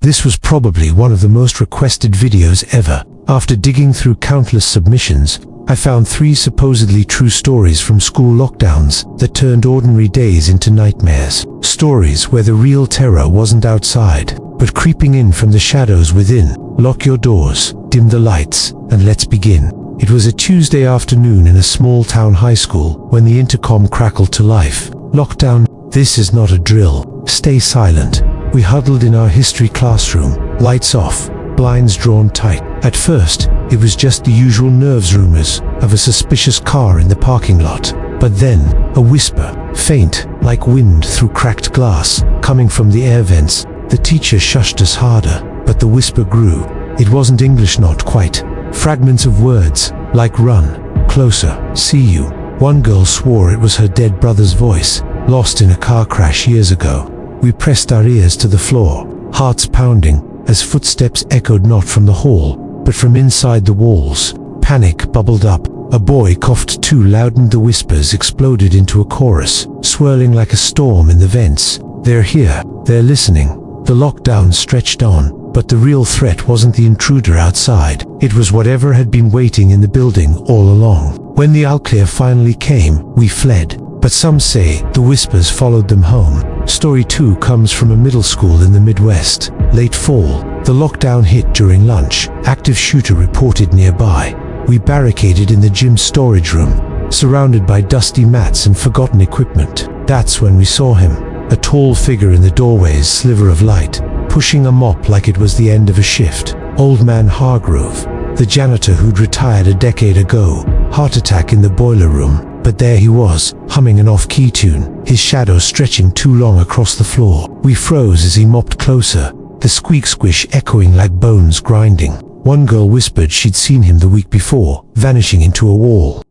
This was probably one of the most requested videos ever. After digging through countless submissions, I found 3 supposedly true stories from school lockdowns that turned ordinary days into nightmares. Stories where the real terror wasn't outside, but creeping in from the shadows within. Lock your doors, dim the lights, and let's begin. It was a Tuesday afternoon in a small town high school when the intercom crackled to life. Lockdown, this is not a drill. Stay silent. We huddled in our history classroom, lights off, blinds drawn tight. At first, it was just the usual nerves rumors of a suspicious car in the parking lot. But then, a whisper, faint, like wind through cracked glass, coming from the air vents. The teacher shushed us harder, but the whisper grew. It wasn't English, not quite. Fragments of words, like run, closer, see you. One girl swore it was her dead brother's voice, lost in a car crash years ago. We pressed our ears to the floor, hearts pounding, as footsteps echoed not from the hall, but from inside the walls. Panic bubbled up. A boy coughed too, loudened the whispers, exploded into a chorus, swirling like a storm in the vents. They're here, they're listening. The lockdown stretched on, but the real threat wasn't the intruder outside. It was whatever had been waiting in the building all along. When the all-clear finally came, we fled. But some say the whispers followed them home. Story 2 comes from a middle school in the Midwest. Late fall, the lockdown hit during lunch. Active shooter reported nearby. We barricaded in the gym storage room, surrounded by dusty mats and forgotten equipment. That's when we saw him, a tall figure in the doorway's sliver of light, pushing a mop like it was the end of a shift. Old man Hargrove, the janitor who'd retired a decade ago. Heart attack in the boiler room. But there he was, humming an off-key tune, his shadow stretching too long across the floor. We froze as he mopped closer, the squeak-squish echoing like bones grinding. One girl whispered she'd seen him the week before, vanishing into a wall.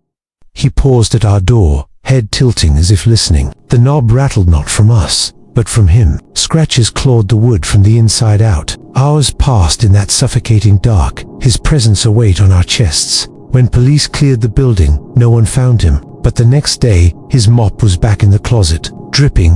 He paused at our door, head tilting as if listening. The knob rattled not from us, but from him. Scratches clawed the wood from the inside out. Hours passed in that suffocating dark, his presence a weight on our chests. When police cleared the building, no one found him. But the next day, his mop was back in the closet, dripping.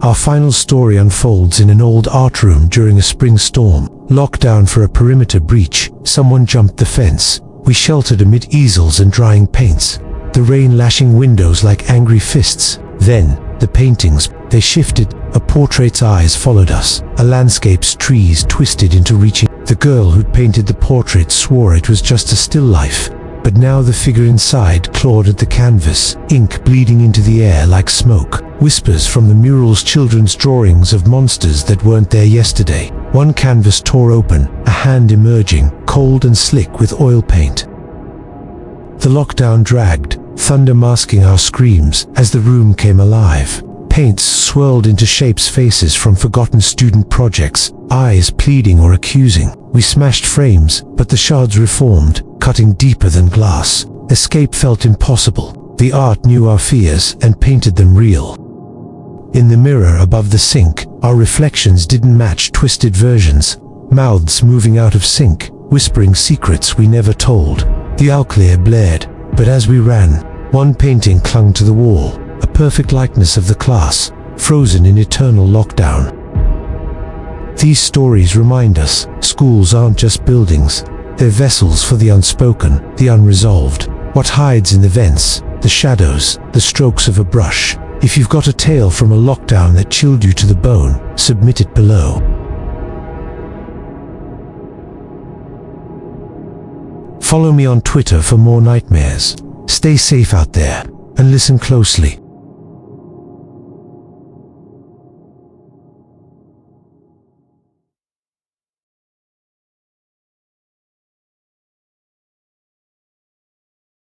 Our final story unfolds in an old art room during a spring storm. Lockdown for a perimeter breach. Someone jumped the fence. We sheltered amid easels and drying paints, the rain lashing windows like angry fists. Then, the paintings, they shifted. A portrait's eyes followed us. A landscape's trees twisted into reaching. The girl who'd painted the portrait swore it was just a still life. But now the figure inside clawed at the canvas, ink bleeding into the air like smoke. Whispers from the mural's children's drawings of monsters that weren't there yesterday. One canvas tore open, a hand emerging, cold and slick with oil paint. The lockdown dragged, thunder masking our screams as the room came alive. Paints swirled into shapes, faces from forgotten student projects, eyes pleading or accusing. We smashed frames, but the shards reformed, cutting deeper than glass. Escape felt impossible. The art knew our fears and painted them real. In the mirror above the sink, our reflections didn't match twisted versions. Mouths moving out of sync, whispering secrets we never told. The all-clear blared, but as we ran, one painting clung to the wall, a perfect likeness of the class, frozen in eternal lockdown. These stories remind us, schools aren't just buildings. They're vessels for the unspoken, the unresolved. What hides in the vents, the shadows, the strokes of a brush. If you've got a tale from a lockdown that chilled you to the bone, submit it below. Follow me on Twitter for more nightmares. Stay safe out there, and listen closely.